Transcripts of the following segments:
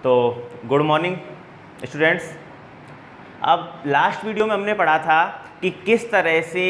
तो good morning students. अब last video में हमने पढ़ा था कि किस तरह से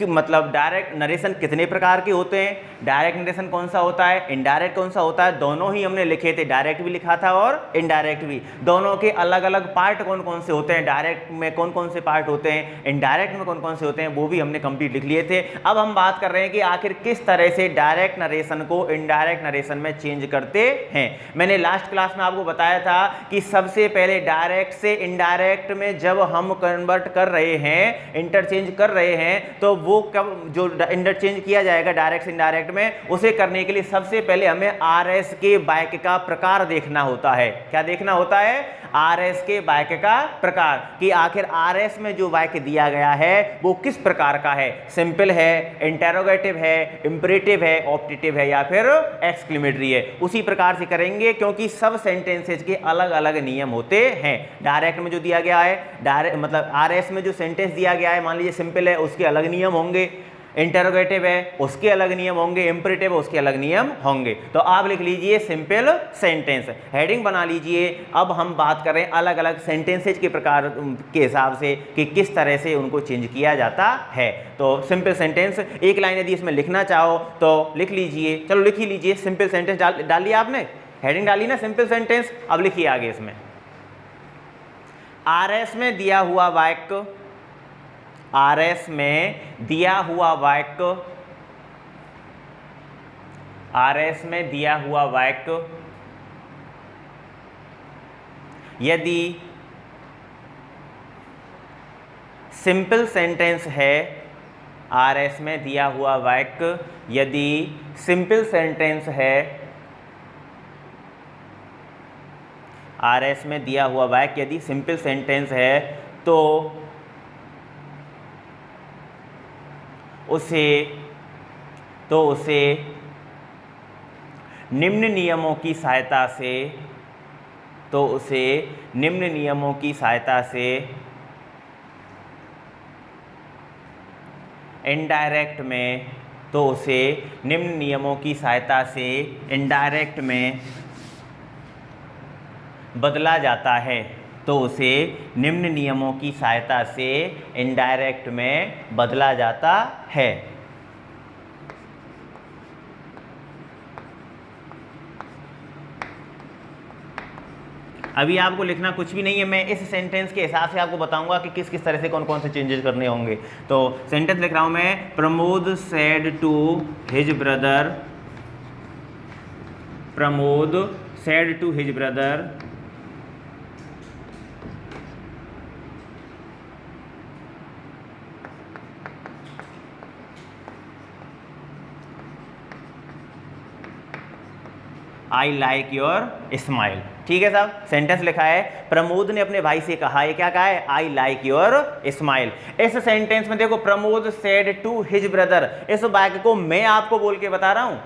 मतलब डायरेक्ट नरेशन कितने प्रकार के होते हैं, डायरेक्ट नरेशन कौन सा होता है, इनडायरेक्ट कौन सा होता है, दोनों ही हमने लिखे थे। डायरेक्ट भी लिखा था और इनडायरेक्ट भी। दोनों के अलग अलग पार्ट कौन कौन से होते हैं, डायरेक्ट में कौन कौन से पार्ट होते हैं, इनडायरेक्ट में कौन कौन से होते हैं, वो भी हमने कंप्लीट लिख लिए थे। अब हम बात कर रहे हैं कि आखिर किस तरह से डायरेक्ट नरेशन को इनडायरेक्ट नरेशन में चेंज करते हैं। मैंने लास्ट क्लास में आपको बताया था कि सबसे पहले डायरेक्ट से इनडायरेक्ट में जब हम कन्वर्ट कर रहे हैं, इंटरचेंज कर रहे हैं, तो वो कब जो इंटरचेंज किया जाएगा डायरेक्ट से इनडायरेक्ट में, उसे करने के लिए सबसे पहले हमें आरएस के वाक्य का प्रकार देखना होता है। क्या देखना होता है? आरएस के वाक्य का प्रकार, कि आखिर आरएस में जो वाक्य दिया गया है वो किस प्रकार का है, सिंपल है, इंटेरोगेटिव है, इंपरेटिव है, ऑप्टेटिव है या फिर एक्सक्लेमेटरी है। उसी प्रकार से करेंगे क्योंकि सब सेंटेंसेज के अलग अलग नियम होते हैं। डायरेक्ट में जो दिया गया है, डायरेक्ट मतलब आरएस में जो सेंटेंस दिया गया है, मान लीजिए सिंपल है, उसके अलग नियम होंगे, इंटरोगेटिव है उसके अलग नियम होंगे, इंपरेटिव है उसके अलग नियम होंगे। तो आप लिख लीजिए सिंपल सेंटेंस, हेडिंग बना लीजिए। अब हम बात कर रहे हैं अलग अलग सेंटेंसेज के प्रकार के हिसाब से कि किस तरह से उनको चेंज किया जाता है। तो सिंपल सेंटेंस, एक लाइन यदि इसमें लिखना चाहो तो लिख लीजिए। चलो लिख ही लीजिए, सिंपल सेंटेंस डाल लिया आपने, हेडिंग डाली ना सिंपल सेंटेंस। अब लिखिए आगे इसमें, आरएस में दिया हुआ वाक्य, आरएस में दिया हुआ वाक्य, आरएस में दिया हुआ वाक्य यदि सिंपल सेंटेंस है, आरएस में दिया हुआ वाक्य यदि सिंपल सेंटेंस है, आरएस में दिया हुआ वाक्य यदि सिंपल सेंटेंस है, तो उसे निम्न नियमों की सहायता से, तो उसे निम्न नियमों की सहायता से इनडायरेक्ट में, तो उसे निम्न नियमों की सहायता से इनडायरेक्ट में बदला जाता है। तो उसे निम्न नियमों की सहायता से इनडायरेक्ट में बदला जाता है। अभी आपको लिखना कुछ भी नहीं है, मैं इस सेंटेंस के हिसाब से आपको बताऊंगा कि किस किस तरह से कौन कौन से चेंजेस करने होंगे। तो सेंटेंस लिख रहा हूं मैं, Pramod said to his brother, Pramod said to his brother I like your smile. ठीक है साहब, सेंटेंस लिखा है, प्रमोद ने अपने भाई से कहा, ये क्या कहा है? I like your smile. इस सेंटेंस में देखो, Pramod said to his brother, इस वाक्य को मैं आपको बोल के बता रहा हूं,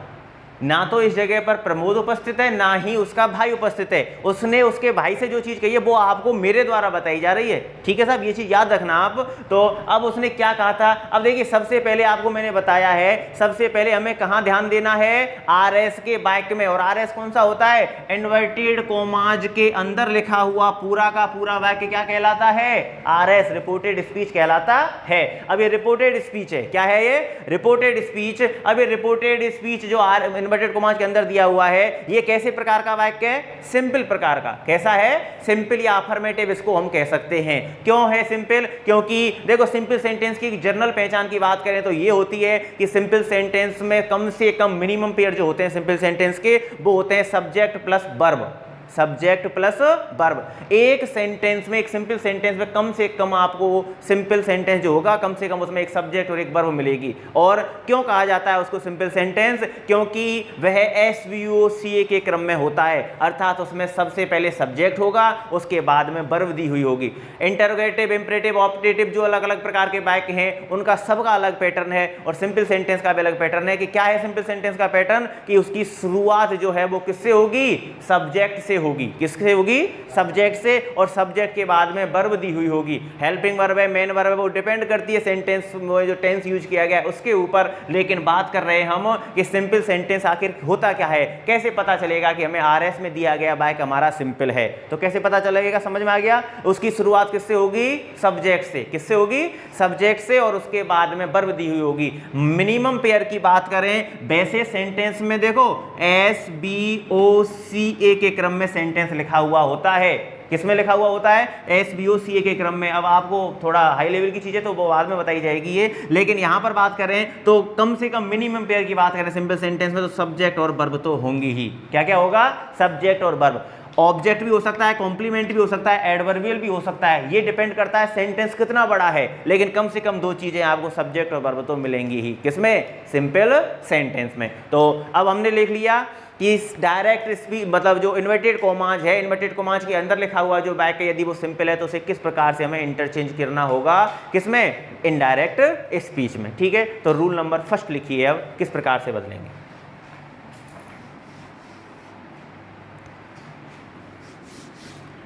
ना तो इस जगह पर प्रमोद उपस्थित है ना ही उसका भाई उपस्थित है। उसने उसके भाई से जो चीज कही है वो आपको मेरे द्वारा बताई जा रही है। ठीक है साहब, ये चीज याद रखना आप। तो अब उसने क्या कहा था, अब देखिए सबसे पहले आपको मैंने बताया है, सबसे पहले हमें कहां ध्यान देना है? आरएस के वाक्य में। और आरएस कौन सा होता है? इन्वर्टेड कोमाज के अंदर लिखा हुआ पूरा का पूरा वाक्य क्या कहलाता है? आरएस, रिपोर्टेड स्पीच कहलाता है। अब ये रिपोर्टेड स्पीच है, क्या है ये? Reported speech. अब ये रिपोर्टेड स्पीच जो इन्वर्टेड कोमास के अंदर दिया हुआ है, ये कैसे प्रकार का वाक्य है? सिंपल प्रकार का। कैसा है? सिंपल या अफर्मेटिव इसको हम कह सकते हैं। क्यों है सिंपल? क्योंकि देखो, सिंपल सेंटेंस की जनरल पहचान की बात करें तो ये होती है कि सिंपल सेंटेंस में कम से कम मिनिमम पेयर जो होते हैं सिंपल सेंटेंस के, वो होते हैं subject plus verb, subject plus verb. एक सेंटेंस में, एक सिंपल सेंटेंस में कम से कम आपको सिंपल सेंटेंस जो होगा, कम से कम उसमें एक सब्जेक्ट और एक वर्ब मिलेगी। और क्यों कहा जाता है उसको सिंपल सेंटेंस? क्योंकि वह SVOCA के क्रम में होता है, अर्थात उसमें सबसे पहले सब्जेक्ट होगा, उसके बाद में वर्ब दी हुई होगी। इंटरोगेटिव, इंपरेटिव, ऑप्टेटिव जो अलग अलग प्रकार के वाक्य हैं, उनका सबका अलग पैटर्न है और सिंपल सेंटेंस का भी अलग पैटर्न है। कि क्या है सिंपल सेंटेंस का पैटर्न? कि उसकी शुरुआत जो है वो किससे होगी? सब्जेक्ट से से होगी, किससे होगी, सब्जेक्ट से, और सब्जेक्ट के बाद में वर्ब दी हुई होगी। हेल्पिंग वर्ब है, मेन वर्ब है, वो डिपेंड करती है सेंटेंस में जो टेंस यूज किया गया है उसके ऊपर। लेकिन बात कर रहे हैं हम कि सिंपल सेंटेंस आखिर होता क्या है, कैसे पता चलेगा कि हमें RS में दिया गया बाइक हमारा सिंपल है, तो कैसे पता चलेगा, समझ में आ गया। उसकी शुरुआत किससे होगी, सब्जेक्ट से, किससे होगी, सब्जेक्ट से, और उसके बाद में वर्ब दी हुई होगी। मिनिमम पेयर की बात करें वैसे सेंटेंस में देखो SBOCA के क्रम में सेंटेंस लिखा हुआ होता है। किसमें लिखा हुआ होता है, SBOCA के क्रम में। अब आपको थोड़ा हाई लेवल की चीजें तो वो बाद में बताई जाएगी ये, लेकिन यहां पर बात करें तो कम से कम मिनिमम पेयर की बात करें सिंपल सेंटेंस में तो सब्जेक्ट और वर्ब तो होंगी ही। क्या क्या होगा, सब्जेक्ट और वर्ब। ऑब्जेक्ट भी हो सकता है, कॉम्प्लीमेंट भी हो सकता है, एडवर्बियल भी हो सकता है, ये डिपेंड करता है सेंटेंस कितना बड़ा है, लेकिन कम से कम दो चीजें आपको सब्जेक्ट और वर्ब तो मिलेंगी ही। किसमें, सिंपल सेंटेंस में। तो अब हमने लिख लिया कि डायरेक्ट स्पीच मतलब जो इन्वर्टेड कॉमाज है, इन्वर्टेड कॉमाज के अंदर लिखा हुआ जो वाक्य यदि वो सिंपल है तो उसे किस प्रकार से हमें इंटरचेंज करना होगा, किसमें, इनडायरेक्ट स्पीच में। ठीक है, तो रूल नंबर फर्स्ट लिखिए, अब किस प्रकार से बदलेंगे।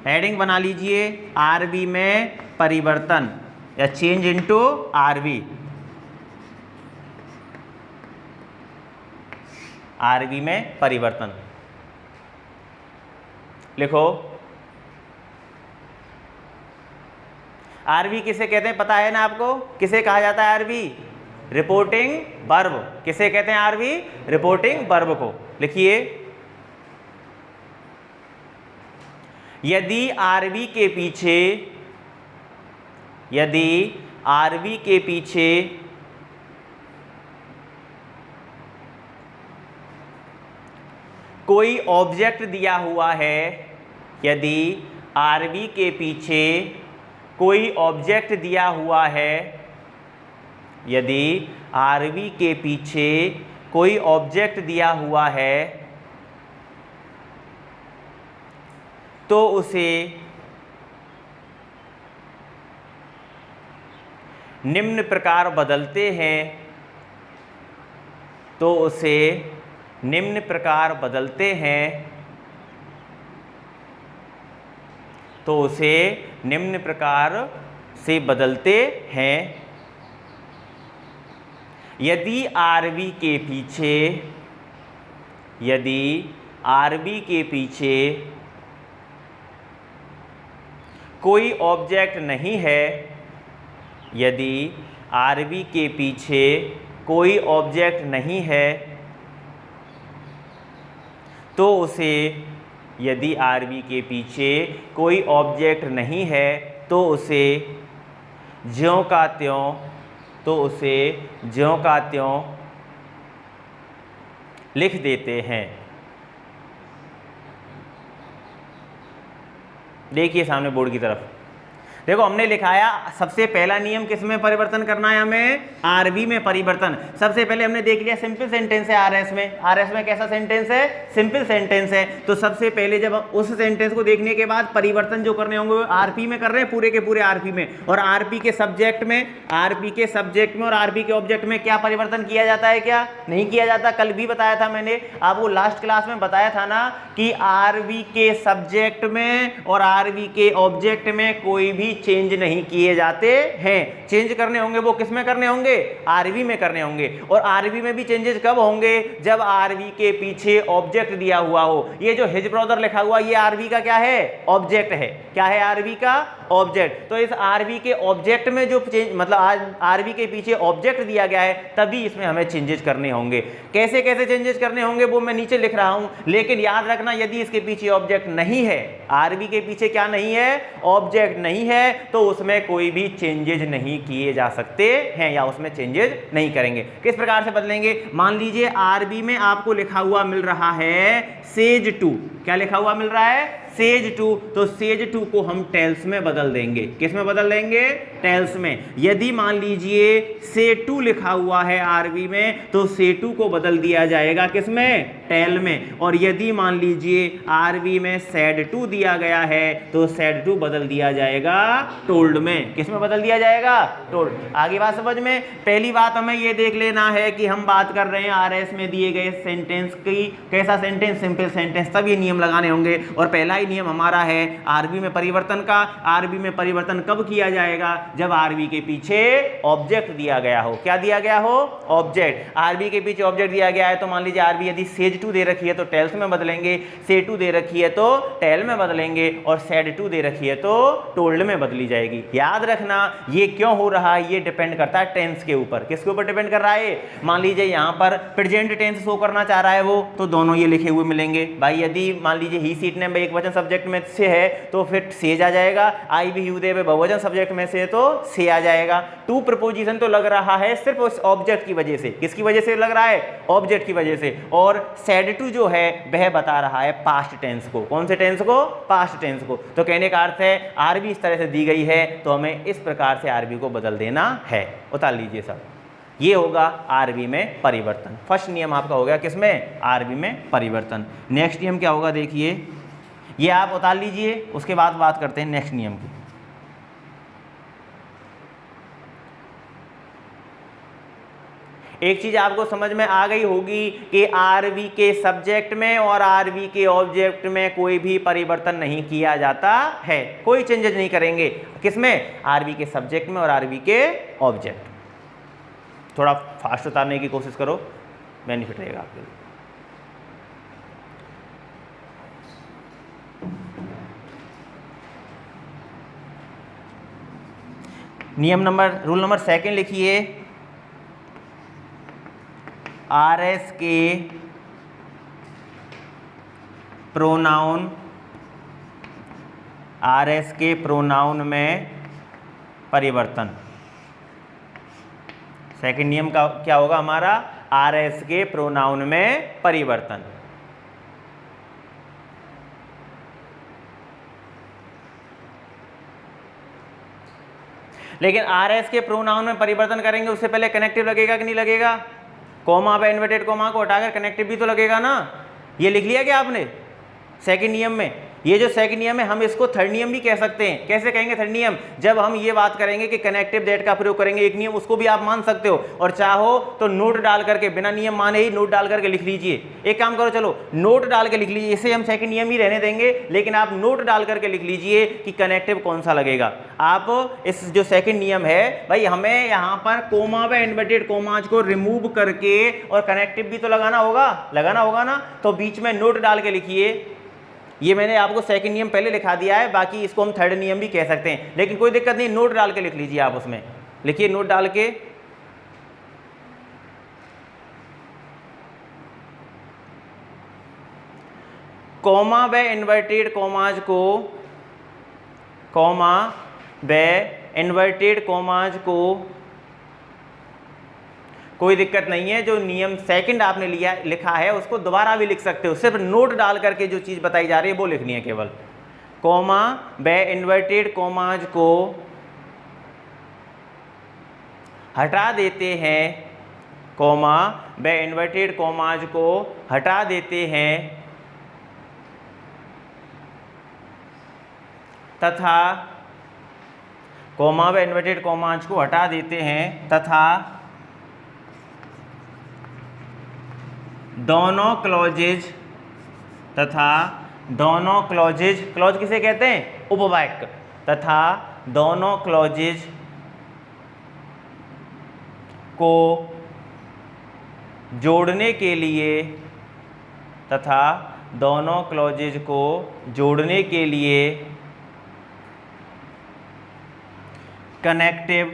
हेडिंग बना लीजिए, आरबी में परिवर्तन या चेंज इनटू आरबी। आरबी में परिवर्तन लिखो। आरबी किसे कहते हैं पता है ना आपको, किसे कहा जाता है आरबी, रिपोर्टिंग वर्ब। किसे कहते हैं आरबी, रिपोर्टिंग वर्ब को। लिखिए, यदि आरबी के पीछे कोई ऑब्जेक्ट दिया हुआ है, यदि आरबी के पीछे कोई ऑब्जेक्ट दिया हुआ है, यदि आरबी के पीछे कोई ऑब्जेक्ट दिया हुआ है तो उसे निम्न प्रकार बदलते हैं, तो उसे निम्न प्रकार बदलते हैं, तो उसे निम्न प्रकार से बदलते हैं। यदि आरबी के पीछे, यदि आरबी के पीछे कोई ऑब्जेक्ट नहीं है, यदि आरबी के पीछे कोई ऑब्जेक्ट नहीं है तो उसे, यदि आरबी के पीछे कोई ऑब्जेक्ट नहीं है तो उसे ज्यों का त्यों, तो उसे ज्यों का त्यों लिख देते हैं। देखिए सामने बोर्ड की तरफ, देखो हमने लिखाया सबसे पहला नियम किसमें परिवर्तन करना है हमें, आरबी में परिवर्तन। सबसे पहले हमने देख लिया सिंपल सेंटेंस है आरएस में, आरएस में कैसा सेंटेंस है, सिंपल सेंटेंस है। तो सबसे पहले जब उस सेंटेंस को देखने के बाद परिवर्तन जो करने होंगे वो आरपी में कर रहे हैं, पूरे के पूरे आरपी में, और आरपी के सब्जेक्ट में, आरपी के सब्जेक्ट में और आरपी के ऑब्जेक्ट में क्या परिवर्तन किया जाता है, क्या नहीं किया जाता। कल भी बताया था मैंने आपको, लास्ट क्लास में बताया था ना कि आरबी के सब्जेक्ट में और आरबी के ऑब्जेक्ट में कोई भी चेंज नहीं किए जाते हैं। चेंज करने होंगे वो किस में करने होंगे, आरबी में करने होंगे। और आरबी में भी चेंजेस कब होंगे, जब आरबी के पीछे ऑब्जेक्ट दिया हुआ हो। ये जो हिज ब्रदर लिखा हुआ ये आरबी का क्या है, ऑब्जेक्ट है। क्या है आरबी का, ऑब्जेक्ट। तो इस आरबी के ऑब्जेक्ट में जो चेंज मतलब आरबी के पीछे ऑब्जेक्ट दिया गया है तभी इसमें हमें चेंजेस करने होंगे। कैसे कैसे चेंजेस करने होंगे वो मैं नीचे लिख रहा हूं, लेकिन याद रखना यदि इसके पीछे ऑब्जेक्ट नहीं है, आरबी के पीछे क्या नहीं है, ऑब्जेक्ट नहीं है, तो उसमें कोई भी चेंजेज नहीं किए जा सकते हैं या उसमें चेंजेज नहीं करेंगे। किस प्रकार से बदलेंगे, मान लीजिए आरबी में आपको लिखा हुआ मिल रहा है सेज 2, क्या लिखा हुआ मिल रहा है, सेज टू, तो सेज टू को हम टेल्स में बदल देंगे। किस में बदल देंगे? टेल्स में। यदि मान लीजिए से टू लिखा हुआ है आरबी में, तो से टू को बदल दिया जाएगा किस में? टेल में। और यदि मान लीजिए आरबी में सेड टू दिया गया है, तो सेड टू बदल दिया जाएगा टोल्ड में। किस में बदल दिया जाएगा? टोल्ड। आगे बात समझ में? पहली बात हमें ये देख लेना है कि हम बात कर रहे हैं आरएस में दिए गए सेंटेंस की। कैसा सेंटेंस? Simple sentence. तब ये नियम लगाने होंगे। और पहला ही नियम हमारा है आरबी में परिवर्तन का। आरबी में परिवर्तन कब किया जाएगा? जब आरबी के पीछे ऑब्जेक्ट दिया गया हो। क्या दिया गया हो? ऑब्जेक्ट। आरबी के पीछे ऑब्जेक्ट दिया गया है, तो मान लीजिए आरबी यदि सेज टू दे रखी है तो टेल्स में बदलेंगे, से टू दे रखी है तो टेल में बदलेंगे, और सेड टू दे रखी है तो टोल्ड में बदली जाएगी। याद रखना ये क्यों हो रहा है, ये डिपेंड करता है टेंस के ऊपर। किसके ऊपर डिपेंड कर रहा है? मान लीजिए यहां पर प्रेजेंट टेंस शो करना चाह रहा है वो, तो दोनों ये लिखे हुए मिलेंगे भाई। यदि मान लीजिए ही सीट ने एक वचन सब्जेक्ट में से है तो फिर सेज आ जाएगा। आई भी यू दे बहुवचन सब्जेक्ट में से तो से आ जाएगा। टू प्रपोजिशन तो लग रहा है सिर्फ उस ऑब्जेक्ट की वजह से। किसकी वजह से लग रहा है? ऑब्जेक्ट की वजह से। और सेड टू जो है वह बता रहा है पास्ट टेंस को। कौन से टेंस को? पास्ट टेंस को। तो कहने का अर्थ है आरबी इस तरह से दी गई है तो हमें इस प्रकार से आरबी को बदल देना है। उतार लीजिए सब। ये होगा आरबी में परिवर्तन। फर्स्ट नियम आपका हो गया किसमें? आरबी में परिवर्तन। नेक्स्ट नियम क्या होगा देखिए, ये आप उतार लीजिए, उसके बाद बात करते हैं नेक्स्ट नियम की। एक चीज आपको समझ में आ गई होगी कि आरबी के सब्जेक्ट में और आरबी के ऑब्जेक्ट में कोई भी परिवर्तन नहीं किया जाता है। कोई चेंजेस नहीं करेंगे। किसमें? आरबी के सब्जेक्ट में और आरबी के ऑब्जेक्ट। थोड़ा फास्ट उतारने की कोशिश करो, बेनिफिट रहेगा आपके लिए। रूल नंबर सेकंड लिखिए। आरएस के प्रोनाउन, आरएस के प्रोनाउन में परिवर्तन। सेकंड नियम का क्या होगा हमारा? आरएस के प्रोनाउन में परिवर्तन। लेकिन आरएस के प्रोनाउन में परिवर्तन करेंगे उससे पहले कनेक्टिव लगेगा कि नहीं लगेगा? कॉमा पे इन्वर्टेड कॉमा को हटाकर कनेक्टिव भी तो लगेगा ना। ये लिख लिया क्या आपने सेकंड नियम में? ये जो सेकंड नियम है हम इसको थर्ड नियम भी कह सकते हैं। कैसे कहेंगे थर्ड नियम? जब हम ये बात करेंगे कि कनेक्टिव दैट का प्रयोग करेंगे एक नियम, उसको भी आप मान सकते हो। और चाहो तो नोट डाल करके, बिना नियम माने ही नोट डाल करके लिख लीजिए। एक काम करो, चलो नोट डाल के लिख लीजिए। इसे हम सेकंड नियम ही रहने देंगे, लेकिन आप नोट डाल करके लिख लीजिए कि कनेक्टिव कौन सा लगेगा। आप इस जो सेकंड नियम है भाई, हमें यहाँ पर कोमा व इन्वर्टेड कोमाज को रिमूव करके और कनेक्टिव भी तो लगाना होगा ना। तो बीच में नोट डाल के लिखिए। ये मैंने आपको सेकंड नियम पहले लिखा दिया है, बाकी इसको हम थर्ड नियम भी कह सकते हैं, लेकिन कोई दिक्कत नहीं। नोट डाल के लिख लीजिए आप, उसमें लिखिए नोट डाल के। कॉमा व इन्वर्टेड कोमाज को, कॉमा व इन्वर्टेड कोमाज को कोई दिक्कत नहीं है। जो नियम सेकंड आपने लिखा है उसको दोबारा भी लिख सकते हो, सिर्फ नोट डाल करके जो चीज़ बताई जा रही है वो लिखनी है केवल। कॉमा व इन्वर्टेड कोमाज को हटा देते हैं, कॉमा व इन्वर्टेड कोमाज को हटा देते हैं तथा, कॉमा व इन्वर्टेड कोमाज को हटा देते हैं तथा दोनों क्लॉजेज क्लॉज किसे कहते हैं? उपवाक्य। तथा दोनों क्लॉजेज को जोड़ने के लिए, तथा दोनों क्लॉजेज को जोड़ने के लिए कनेक्टिव,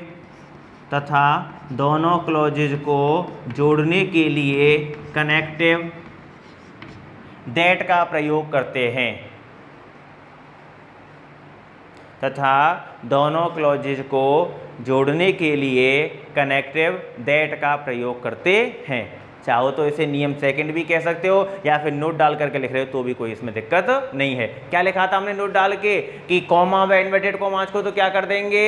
तथा दोनों क्लॉजेज को जोड़ने के लिए कनेक्टिव दैट का प्रयोग करते हैं, तथा दोनों क्लॉजेज को जोड़ने के लिए कनेक्टिव दैट का प्रयोग करते हैं। चाहो तो इसे नियम सेकंड भी कह सकते हो या फिर नोट डाल करके लिख रहे हो तो भी कोई इसमें दिक्कत नहीं है। क्या लिखा था हमने नोट डाल के कि कॉमा व इन्वर्टेड कॉमास को तो क्या कर देंगे,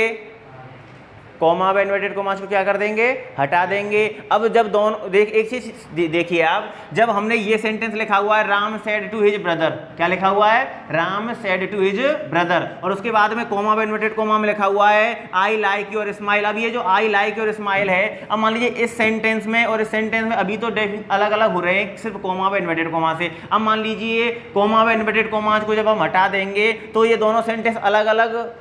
कॉमा व इन्वर्टेड कॉमास को क्या कर देंगे, हटा देंगे। अब जब दोनों एक चीज देखिए आप, जब हमने ये सेंटेंस लिखा हुआ है Ram said to his brother, क्या लिखा हुआ है, Ram said to his brother, और उसके बाद में कॉमा व इन्वर्टेड कॉमा में लिखा हुआ है आई लाइक योर स्माइल। अब ये जो आई लाइक योर स्माइल है, अब मान लीजिए इस सेंटेंस में और इस सेंटेंस में अभी तो अलग अलग हो रहे हैं सिर्फ कॉमा व इन्वर्टेड कॉमा से। अब मान लीजिए कॉमा व इन्वर्टेड कॉमा को जब हम हटा देंगे तो ये दोनों सेंटेंस अलग अलग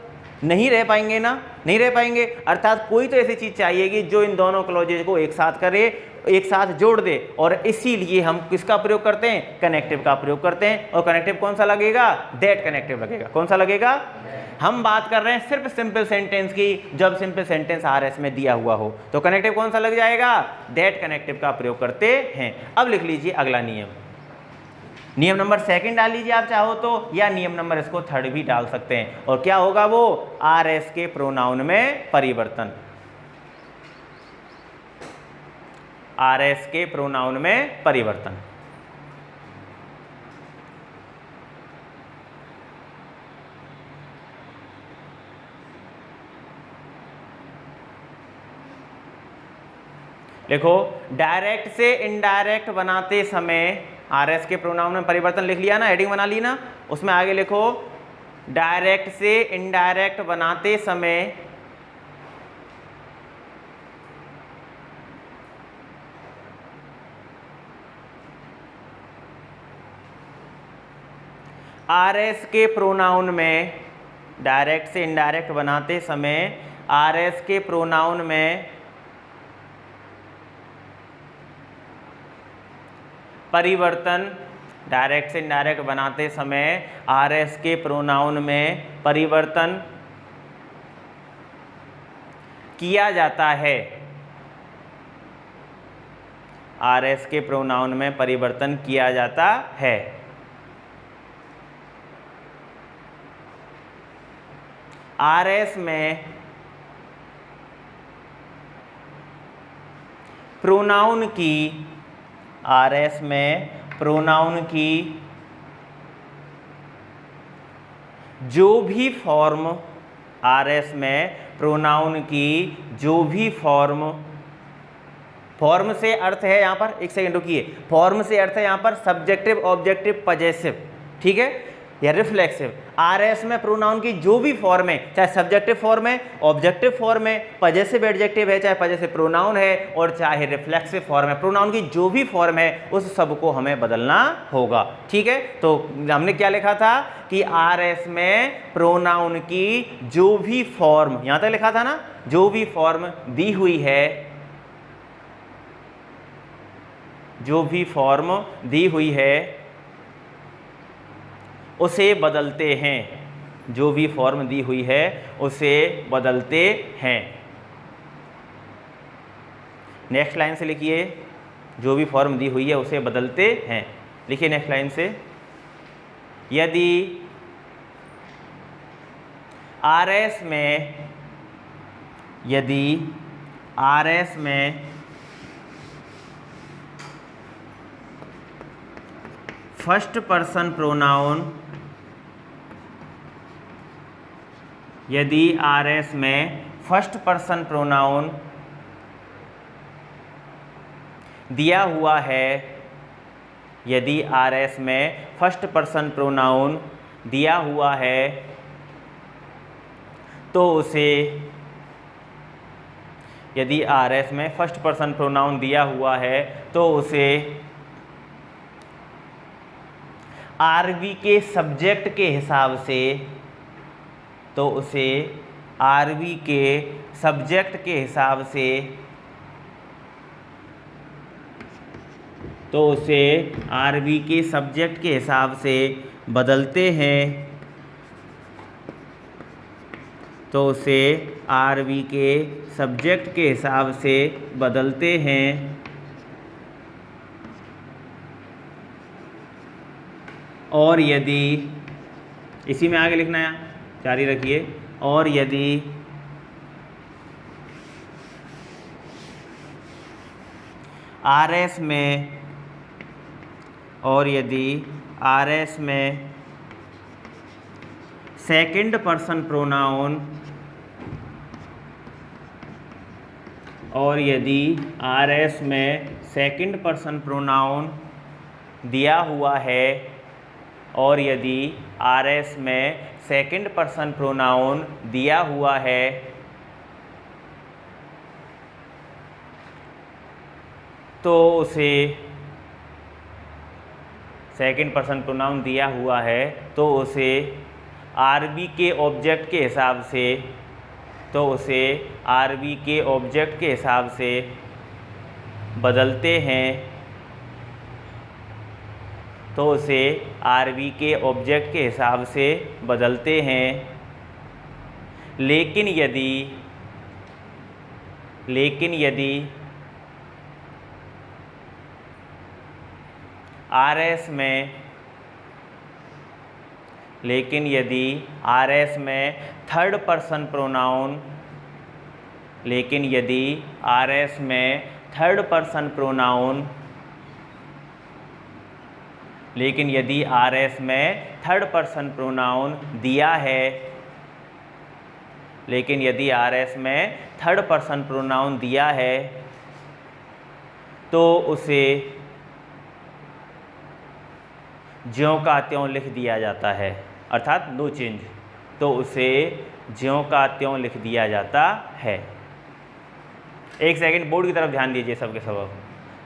नहीं रह पाएंगे ना, नहीं रह पाएंगे। अर्थात कोई तो ऐसी चीज चाहिए कि जो इन दोनों क्लॉजेज को एक साथ करे, एक साथ जोड़ दे, और इसीलिए हम किसका प्रयोग करते हैं, कनेक्टिव का प्रयोग करते हैं। और कनेक्टिव कौन सा लगेगा, दैट कनेक्टिव लगेगा। कौन सा लगेगा, हम बात कर रहे हैं सिर्फ सिंपल सेंटेंस की, जब सिंपल सेंटेंस आरएस में दिया हुआ हो तो कनेक्टिव कौन सा लग जाएगा, दैट कनेक्टिव का प्रयोग करते हैं। अब लिख लीजिए अगला नियम, नियम नंबर सेकंड डाल लीजिए आप चाहो तो, या नियम नंबर इसको थर्ड भी डाल सकते हैं। और क्या होगा वो, आर एस के प्रोनाउन में परिवर्तन, आर एस के प्रोनाउन में परिवर्तन। देखो डायरेक्ट से इनडायरेक्ट बनाते समय आर एस के प्रोनाउन में परिवर्तन लिख लिया ना, हेडिंग बना ली ना, उसमें आगे लिखो डायरेक्ट से इनडायरेक्ट बनाते समय आर एस के प्रोनाउन में, डायरेक्ट से इनडायरेक्ट बनाते समय आर एस के प्रोनाउन में परिवर्तन, डायरेक्ट से इनडायरेक्ट बनाते समय आर एस के प्रोनाउन में परिवर्तन किया जाता है, आर एस के प्रोनाउन में परिवर्तन किया जाता है। आर एस में प्रोनाउन की, आर एस में प्रोनाउन की जो भी फॉर्म, आर एस में प्रोनाउन की जो भी फॉर्म, फॉर्म से अर्थ है यहाँ पर, एक सेकंड रुकिए, फॉर्म से अर्थ है यहाँ पर सब्जेक्टिव, ऑब्जेक्टिव, पजेसिव, ठीक है, या रिफ्लेक्सिव। आर एस में प्रोनाउन की जो भी फॉर्म है, चाहे सब्जेक्टिव फॉर्म है, ऑब्जेक्टिव फॉर्म है, पजेसिव एडजेक्टिव है, चाहे पजेसिव प्रोनाउन है, और चाहे रिफ्लेक्सिव फॉर्म है, प्रोनाउन की जो भी फॉर्म है उस सब को हमें बदलना होगा, ठीक है। तो हमने क्या लिखा था कि आर एस में प्रोनाउन की जो भी फॉर्म, यहां तक लिखा था ना, जो भी फॉर्म दी हुई है, जो भी फॉर्म दी हुई है उसे बदलते हैं, जो भी फॉर्म दी हुई है उसे बदलते हैं। नेक्स्ट लाइन से लिखिए, जो भी फॉर्म दी हुई है उसे बदलते हैं। लिखिए नेक्स्ट लाइन से, यदि आर एस में, यदि आर एस में फर्स्ट पर्सन प्रोनाउन, यदि आर एस में फर्स्ट पर्सन प्रोनाउन दिया हुआ है, यदि आर एस में फर्स्ट पर्सन प्रोनाउन दिया हुआ है तो उसे, यदि आर एस में फर्स्ट पर्सन प्रोनाउन दिया हुआ है तो उसे आरवी के सब्जेक्ट के हिसाब से, तो उसे आरवी के सब्जेक्ट के हिसाब से, तो उसे आरवी के सब्जेक्ट के हिसाब से बदलते हैं, तो उसे आरवी के सब्जेक्ट के हिसाब से बदलते हैं। और यदि, इसी में आगे लिखना है, जारी रखिए, और यदि आर एस में और यदि आर एस में सेकंड पर्सन प्रोनाउन और यदि आर एस में सेकंड पर्सन प्रोनाउन दिया हुआ है और यदि आर एस में सेकंड पर्सन प्रोनाउन दिया हुआ है तो उसे सेकंड पर्सन प्रोनाउन दिया हुआ है तो उसे आरबी के ऑब्जेक्ट के हिसाब से बदलते हैं लेकिन यदि आर एस में थर्ड पर्सन प्रोनाउन दिया है तो उसे ज्यों का त्यों लिख दिया जाता है, अर्थात नो चेंज, तो उसे ज्यों का त्यों लिख दिया जाता है। एक सेकंड बोर्ड की तरफ ध्यान दीजिए सबके सब।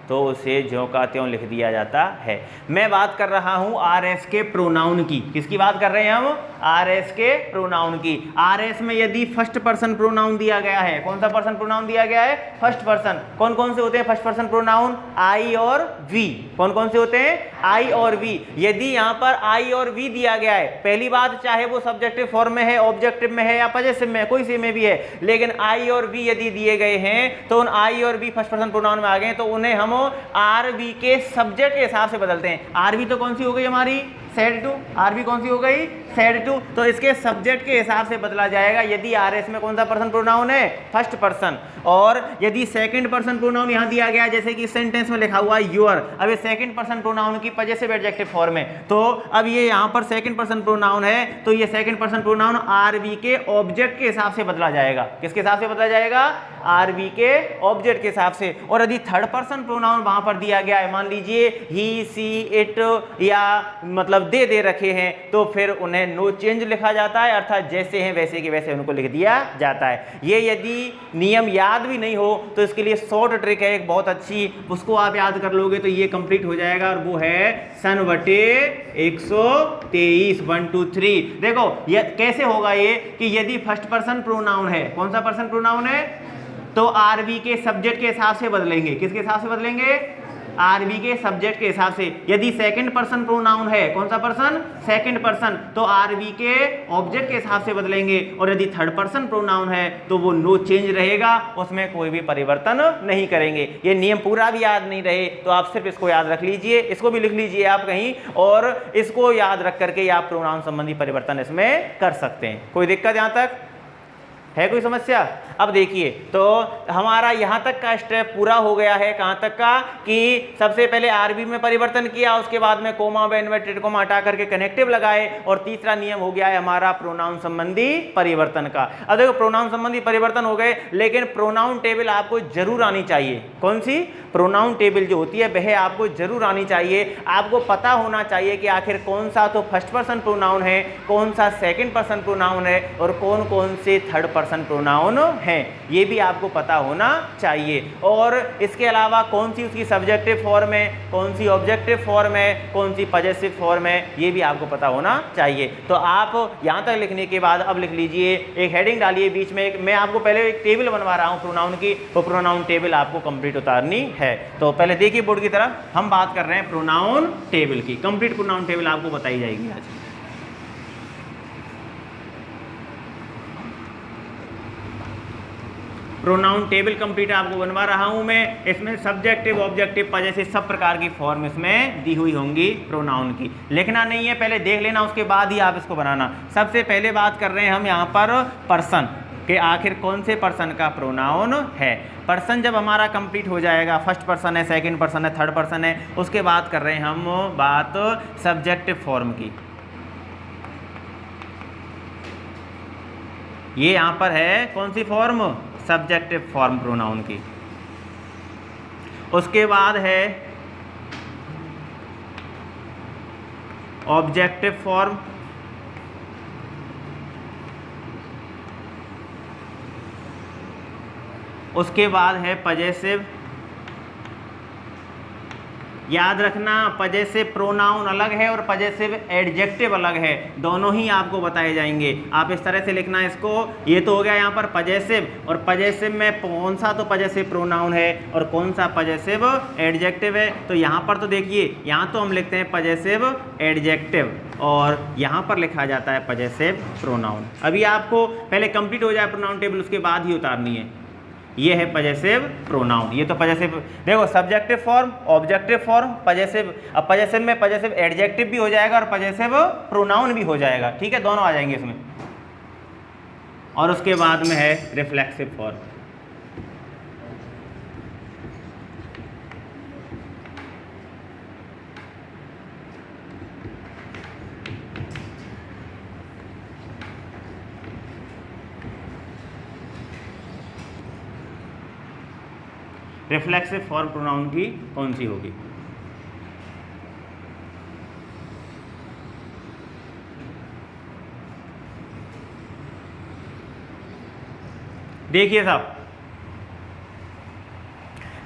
तो उसे ज्यों का त्यों लिख दिया जाता है। मैं बात कर रहा हूं आर एस के प्रोनाउन की। किसकी बात कर रहे हैं हम? आर एस के प्रोनाउन की। आर एस में यदि फर्स्ट पर्सन प्रोनाउन दिया गया है, कौन सा पर्सन प्रोनाउन दिया गया है? First person. कौन कौन से होते हैं फर्स्ट पर्सन प्रोनाउन? आई और वी। कौन कौन से होते हैं? आई और वी। यदि यहां पर आई और वी दिया गया है, पहली बात चाहे वो सब्जेक्टिव फॉर्म में है, ऑब्जेक्टिव में है या पजेसिव में, कोई सी में भी है, लेकिन आई और वी यदि दिए गए हैं तो उन आई और वी फर्स्ट पर्सन प्रोनाउन में आ गए तो उन्हें हम आर बी के सब्जेक्ट के हिसाब से बदलते हैं। आर बी तो कौन सी हो गई हमारी? Said to. आर बी कौन सी हो गई? Said to. तो इसके सब्जेक्ट के हिसाब से बदला जाएगा यदि आर एस में कौन सा पर्सन प्रोनाउन है? First person. और यदि सेकंड पर्सन प्रोनाउन यहां दिया गया जैसे कि सेंटेंस में लिखा हुआ है योर, अब ये सेकंड पर्सन प्रोनाउन की पजेसिव एडजेक्टिव फॉर्म है, तो अब ये यहां पर सेकंड पर्सन प्रोनाउन है तो ये सेकंड पर्सन प्रोनाउन आर बी के ऑब्जेक्ट के हिसाब से बदला जाएगा। किसके हिसाब से बदला जाएगा? आर बी के ऑब्जेक्ट के हिसाब से। और यदि थर्ड पर्सन प्रोनाउन वहां पर दिया गया है, मान लीजिए ही, सी, इट या मतलब दे रखे हैं, तो फिर उन्हें नो चेंज लिखा जाता है, अर्थात जैसे हैं वैसे के वैसे उनको लिख दिया जाता है। ये यदि नियम याद भी नहीं हो तो इसके लिए शॉर्ट ट्रिक है एक बहुत अच्छी, उसको आप याद कर लोगे तो ये कंप्लीट हो जाएगा, और वो है सन बटे 123 1 2 3। देखो ये कैसे होगा ये कि यदि फर्स्ट पर्सन प्रोनाउन है, कौन सा पर्सन प्रोनाउन है, तो आरबी के सब्जेक्ट के हिसाब से बदलेंगे। किसके हिसाब से बदलेंगे? आरबी के सब्जेक्ट के हिसाब से। यदि सेकंड पर्सन प्रोनाउन है, कौन सा पर्सन? सेकंड पर्सन, तो आरबी के ऑब्जेक्ट के हिसाब से बदलेंगे। और यदि थर्ड पर्सन प्रोनाउन है तो वो नो चेंज रहेगा, उसमें कोई भी परिवर्तन नहीं करेंगे। ये नियम पूरा भी याद नहीं रहे तो आप सिर्फ इसको याद रख लीजिए, इसको भी लिख लीजिए आप कहीं, और इसको याद रख करके आप प्रोनाउन संबंधी परिवर्तन इसमें कर सकते हैं। कोई दिक्कत यहां तक है? कोई समस्या? अब देखिए, तो हमारा यहाँ तक का स्टेप पूरा हो गया है। कहाँ तक का? कि सबसे पहले आरबी में परिवर्तन किया, उसके बाद में कोमा व इन्वर्टेड कोमा हटा करके कनेक्टिव लगाए, और तीसरा नियम हो गया है हमारा प्रोनाउन संबंधी परिवर्तन का। अब देखो प्रोनाउन संबंधी परिवर्तन हो गए, लेकिन प्रोनाउन टेबल आपको जरूर आनी चाहिए। कौन सी? प्रोनाउन टेबल जो होती है वह आपको जरूर आनी चाहिए। आपको पता होना चाहिए कि आखिर कौन सा तो फर्स्ट पर्सन प्रोनाउन है, कौन सा सेकंड पर्सन प्रोनाउन है, और कौन कौन से थर्ड पर्सन प्रोनाउन हैं, ये भी आपको पता होना चाहिए। और इसके अलावा कौन सी उसकी सब्जेक्टिव फॉर्म है, कौन सी ऑब्जेक्टिव फॉर्म है, कौन सी पजेसिव फॉर्म है, ये भी आपको पता होना चाहिए। तो आप यहाँ तक लिखने के बाद अब लिख लीजिए, एक हेडिंग डालिए बीच में, मैं आपको पहले एक टेबल बनवा रहा हूँ प्रोनाउन की, तो प्रोनाउन टेबल आपको कंप्लीट उतारनी है। तो पहले देखिए बोर्ड की तरफ, हम बात कर रहे हैं प्रोनाउन टेबल की। कंप्लीट प्रोनाउन टेबल आपको बताई जाएगी आज। प्रोनाउन टेबल कंप्लीट आपको बनवा रहा हूं मैं। इसमें सब्जेक्टिव, ऑब्जेक्टिव, पजेसिव सब प्रकार की फॉर्म इसमें दी हुई होंगी प्रोनाउन की। लिखना नहीं है, पहले देख लेना, उसके बाद ही आप इसको बनाना। सबसे पहले बात कर रहे हैं हम यहाँ पर पर्सन। कि आखिर कौन से पर्सन का प्रोनाउन है। पर्सन जब हमारा कंप्लीट हो जाएगा, फर्स्ट पर्सन है, सेकंड पर्सन है, थर्ड पर्सन है, उसके बाद कर रहे हैं हम बात सब्जेक्टिव फॉर्म की। ये यहाँ पर है कौन सी फॉर्म, सब्जेक्टिव फॉर्म प्रोनाउन की। उसके बाद है ऑब्जेक्टिव फॉर्म, उसके बाद है पजेसिव। याद रखना पजेसिव प्रोनाउन अलग है और पजेसिव एडजेक्टिव अलग है, दोनों ही आपको बताए जाएंगे। आप इस तरह से लिखना इसको, ये तो हो गया यहाँ पर पजेसिव, और पजेसिव में कौन सा तो पजेसिव प्रोनाउन है और कौन सा पजेसिव एडजेक्टिव है। तो यहाँ पर तो देखिए, यहाँ तो हम लिखते हैं पजेसिव एडजेक्टिव और यहाँ पर लिखा जाता है पजेसिव प्रोनाउन। अभी आपको पहले कंप्लीट हो जाए प्रोनाउन टेबल, उसके बाद ही उतारनी है। ये है पजेसिव प्रोनाउन। ये तो पजेसिव, देखो subjective form, objective form, possessive. अब पजेसिव में पजेसिव एडजेक्टिव भी हो जाएगा और पजेसिव प्रोनाउन भी हो जाएगा, ठीक है, दोनों आ जाएंगे इसमें। और उसके बाद में है reflexive form. Reflexive form pronoun की कौन सी होगी? देखिए साहब,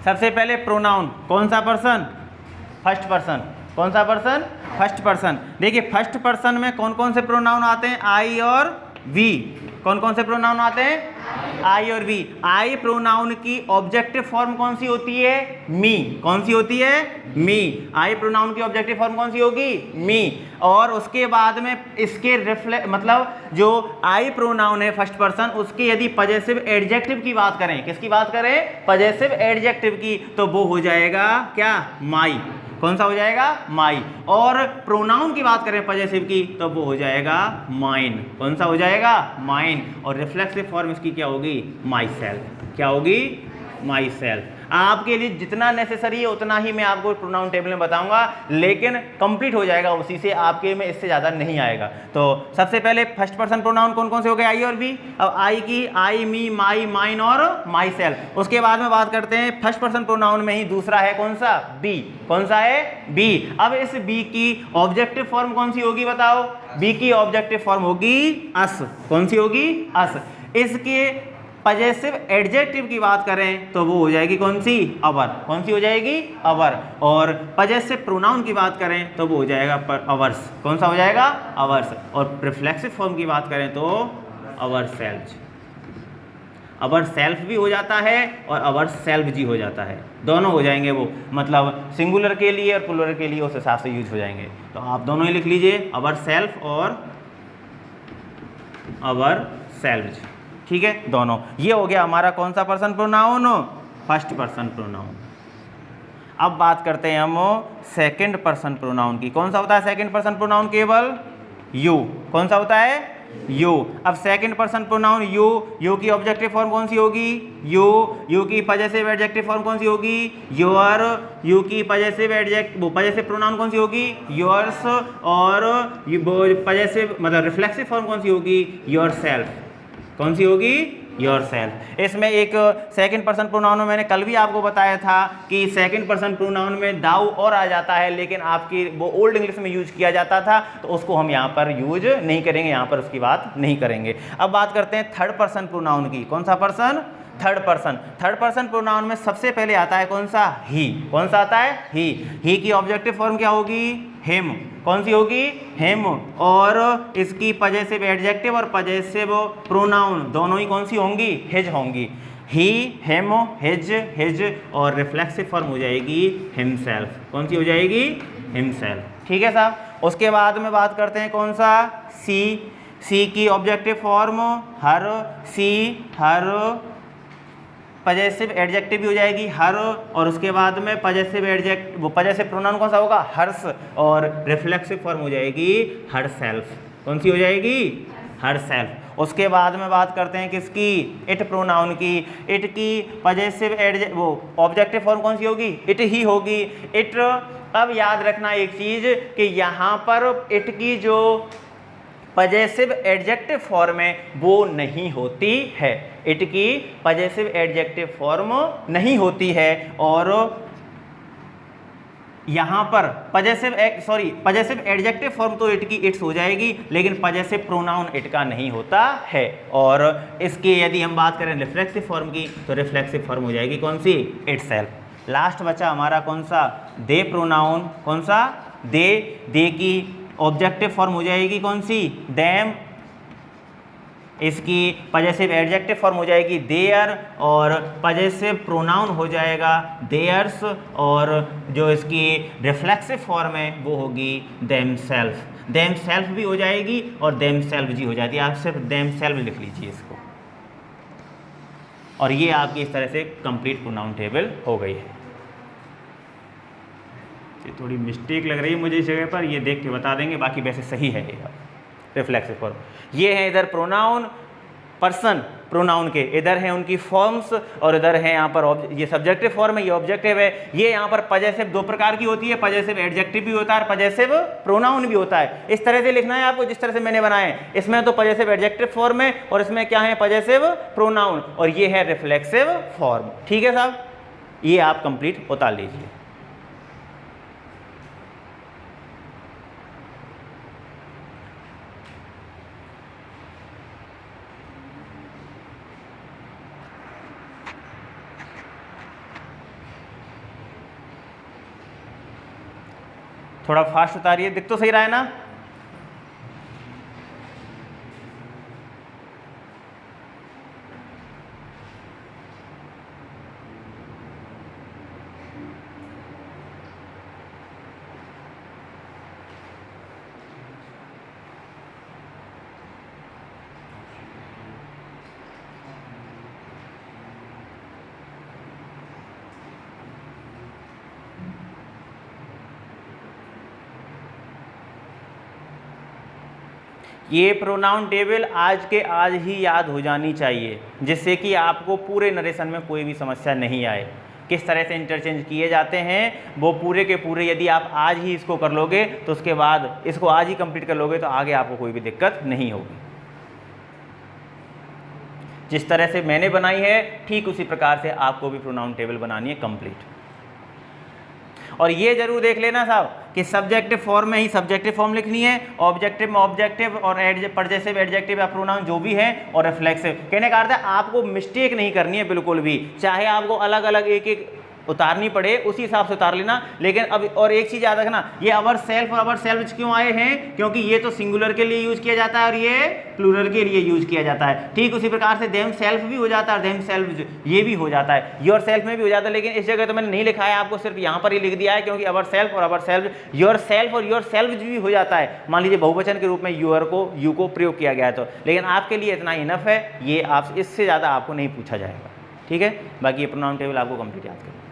सबसे पहले प्रोनाउन कौन सा पर्सन, फर्स्ट पर्सन। कौन सा पर्सन, फर्स्ट पर्सन। देखिए फर्स्ट पर्सन में कौन कौन से प्रोनाउन आते हैं, आई और वी। कौन कौन से प्रोनाउन आते हैं, आई और वी। आई प्रोनाउन की ऑब्जेक्टिव फॉर्म कौन सी होती है, मी। कौन सी होती है, मी। आई प्रोनाउन की ऑब्जेक्टिव फॉर्म कौन सी होगी, मी। और उसके बाद में इसके मतलब जो आई प्रोनाउन है फर्स्ट पर्सन, उसके यदि पजेसिव एडजेक्टिव की बात करें, किसकी बात करें, पजेसिव एडजेक्टिव की, तो वो हो जाएगा क्या, माई। कौन सा हो जाएगा, माई। और प्रोनाउन की बात करें पजेसिव की, तो वो हो जाएगा माइन। कौन सा हो जाएगा, माइन। और रिफ्लेक्सिव फॉर्म इसकी क्या होगी, माई सेल्फ। क्या होगी, माई सेल्फ। आपके लिए जितना नेसेसरी है उतना ही मैं आपको प्रोनाउन टेबल में बताऊंगा, लेकिन कंप्लीट हो जाएगा उसी से, आपके में इससे ज़्यादा नहीं आएगा। तो सबसे पहले फर्स्ट पर्सन प्रोनाउन कौन कौन से हो गए, आई और वी। अब आई की आई, मी, माई, माइन और माई सेल्फ। उसके बाद में बात करते हैं फर्स्ट पर्सन प्रोनाउन में ही दूसरा है कौन सा, बी। कौन सा है, बी। अब इस बी की ऑब्जेक्टिव फॉर्म कौन सी होगी बताओ, बी की ऑब्जेक्टिव फॉर्म होगी अस। कौन सी होगी, अस। इसके पजेसिव एडजेक्टिव की बात करें तो वो हो जाएगी कौन सी, अवर। कौन सी हो जाएगी, अवर। और पजेसिव प्रोनाउन की बात करें तो वो हो जाएगा अवर्स। कौन सा हो जाएगा, अवर्स। और रिफ्लेक्सिव फॉर्म की बात करें तो अवर सेल्फ। अवर सेल्फ भी हो जाता है और अवर सेल्फ जी हो जाता है, दोनों हो जाएंगे वो, मतलब सिंगुलर के लिए और प्लूरल के लिए उस हिसाब से यूज हो जाएंगे। तो आप दोनों ही लिख लीजिए, अवर सेल्फ और अवर सेल्फ, ठीक है, दोनों। ये हो गया हमारा कौन सा person pronoun, first person pronoun. अब बात करते हैं हम सेकंड पर्सन प्रोनाउन की। कौन सा होता है सेकंड पर्सन प्रोनाउन, केवल यू। कौन सा होता है, यू। अब second person pronoun you, you की ऑब्जेक्टिव फॉर्म कौन सी होगी, यू। यू की पजेसिव एडजेक्टिव फॉर्म कौन सी होगी, योर। यू की पजेसिव प्रोनाउन कौन सी होगी, योर्स। और पजेसिव मतलब रिफ्लेक्सिव फॉर्म कौन सी होगी, योर सेल्फ। कौन सी होगी, योर सेल्फ। इसमें एक सेकंड पर्सन प्रोनाउन में मैंने कल भी आपको बताया था कि सेकंड पर्सन प्रोनाउन में दाउ और आ जाता है, लेकिन आपकी वो ओल्ड इंग्लिश में यूज किया जाता था, तो उसको हम यहाँ पर यूज नहीं करेंगे, यहाँ पर उसकी बात नहीं करेंगे। अब बात करते हैं थर्ड पर्सन प्रोनाउन की। कौन सा person, third person. Third person pronoun में सबसे पहले आता है कौन सा, ही। कौन सा आता है, ही। ही की ऑब्जेक्टिव फॉर्म क्या होगी, हिम। कौन सी होगी, हिम। और इसकी पजेसिव एडजेक्टिव और पजेसिव प्रोनाउन दोनों ही कौन सी होंगी, हिज होंगी। ही, हिम, हिज, हिज। और रिफ्लेक्सिव फॉर्म हो जाएगी हिमसेल्फ। कौन सी हो जाएगी, हिमसेल्फ, ठीक है साहब। उसके बाद में बात करते हैं कौन सा, सी। सी की ऑब्जेक्टिव फॉर्म हर, सी, हर। पजेसिव एडजेक्टिव भी हो जाएगी हर, और उसके बाद में पजेसिव प्रोनाउन कौन सा होगा, हर्ष। और रिफ्लेक्सिव फॉर्म हो जाएगी हर सेल्फ। कौन सी हो जाएगी, हर सेल्फ। उसके बाद में बात करते हैं किसकी, इट प्रोनाउन की। इट की पजेसिव वो ऑब्जेक्टिव फॉर्म कौन सी होगी, इट ही होगी, इट। अब याद रखना एक चीज कि यहाँ पर इट की जो पजेसिव एडजेक्टिव फॉर्म है वो नहीं होती है, इट की पजेसिव एडजेक्टिव फॉर्म नहीं होती है। और यहाँ पर पजेसिव एडजेक्टिव फॉर्म तो इट की इट्स हो जाएगी, लेकिन पजेसिव प्रोनाउन इट का नहीं होता है। और इसकी यदि हम बात करें रिफ्लेक्सिव फॉर्म की, तो रिफ्लेक्सिव फॉर्म हो जाएगी कौन सी, इटसेल्फ। लास्ट बचा हमारा कौन सा, दे प्रोनाउन। कौन सा, दे की ऑब्जेक्टिव फॉर्म हो जाएगी कौन सी, देम। इसकी पजेसिव एडजेक्टिव फॉर्म हो जाएगी देयर, और पजेसिव प्रोनाउन हो जाएगा देयर्स, और जो इसकी रिफ्लेक्सिव फॉर्म है वो होगी देम सेल्फ। देम सेल्फ भी हो जाएगी और देम सेल्फ जी हो जाती है, आप सिर्फ देम सेल्फ लिख लीजिए इसको। और ये आपकी इस तरह से कंप्लीट प्रोनाउन टेबल हो गई है। ये थोड़ी मिस्टेक लग रही है मुझे इस जगह पर, ये देख के बता देंगे, बाकी वैसे सही है ये रिफ्लेक्सिव फॉर्म। ये है इधर प्रोनाउन, पर्सन प्रोनाउन के, इधर हैं उनकी फॉर्म्स, और इधर है यहाँ पर ये सब्जेक्टिव फॉर्म है, ये ऑब्जेक्टिव है। ये यहाँ पर पजेसिव दो प्रकार की होती है, पजेसिव एडजेक्टिव भी होता है और पजेसिव प्रोनाउन भी होता है। इस तरह से लिखना है आपको जिस तरह से मैंने बनाए हैं। इसमें तो पजेसिव एडजेक्टिव फॉर्म है और इसमें क्या है, पजेसिव प्रोनाउन, और ये है रिफ्लेक्सिव फॉर्म। ठीक है साहब, ये आप कंप्लीट उतार लीजिए। थोड़ा फास्ट उतारिए, दिख तो सही रहा है ना। ये प्रोनाउन टेबल आज के आज ही याद हो जानी चाहिए, जिससे कि आपको पूरे नरेशन में कोई भी समस्या नहीं आए। किस तरह से इंटरचेंज किए जाते हैं वो पूरे के पूरे यदि आप आज ही इसको कर लोगे तो उसके बाद इसको आज ही कंप्लीट कर लोगे तो आगे आपको कोई भी दिक्कत नहीं होगी। जिस तरह से मैंने बनाई है ठीक उसी प्रकार से आपको भी प्रोनाउन टेबल बनानी है कंप्लीट। और ये जरूर देख लेना साहब कि सब्जेक्टिव फॉर्म में ही सब्जेक्टिव फॉर्म लिखनी है, ऑब्जेक्टिव में ऑब्जेक्टिव और पजेसिव एडजेक्टिव या प्रोनाउन जो भी है, और रिफ्लेक्सिव। कहने का अर्थ है आपको मिस्टेक नहीं करनी है बिल्कुल भी, चाहे आपको अलग अलग एक एक उतारनी पड़े उसी हिसाब से उतार लेना। लेकिन अब और एक चीज़ याद रखना, ये अवर सेल्फ और अवर सेल्फ क्यों आए हैं, क्योंकि ये तो सिंगुलर के लिए यूज किया जाता है और ये प्लूरल के लिए यूज किया जाता है। ठीक उसी प्रकार से देम सेल्फ भी हो जाता है और देम सेल्फ ये भी हो जाता है, योर सेल्फ में भी हो जाता है। लेकिन इस जगह तो मैंने नहीं लिखा है, आपको सिर्फ यहाँ पर ही लिख दिया है, क्योंकि अवर सेल्फ और अवर सेल्फ, योर सेल्फ और योर सेल्फ भी हो जाता है। मान लीजिए बहुवचन के रूप में यूर को यू को प्रयोग किया गया है तो, लेकिन आपके लिए इतना इनफ है, ये आप इससे ज़्यादा आपको नहीं पूछा जाएगा। ठीक है, बाकी ये प्रोनाउन टेबल आपको कंप्लीट याद करना।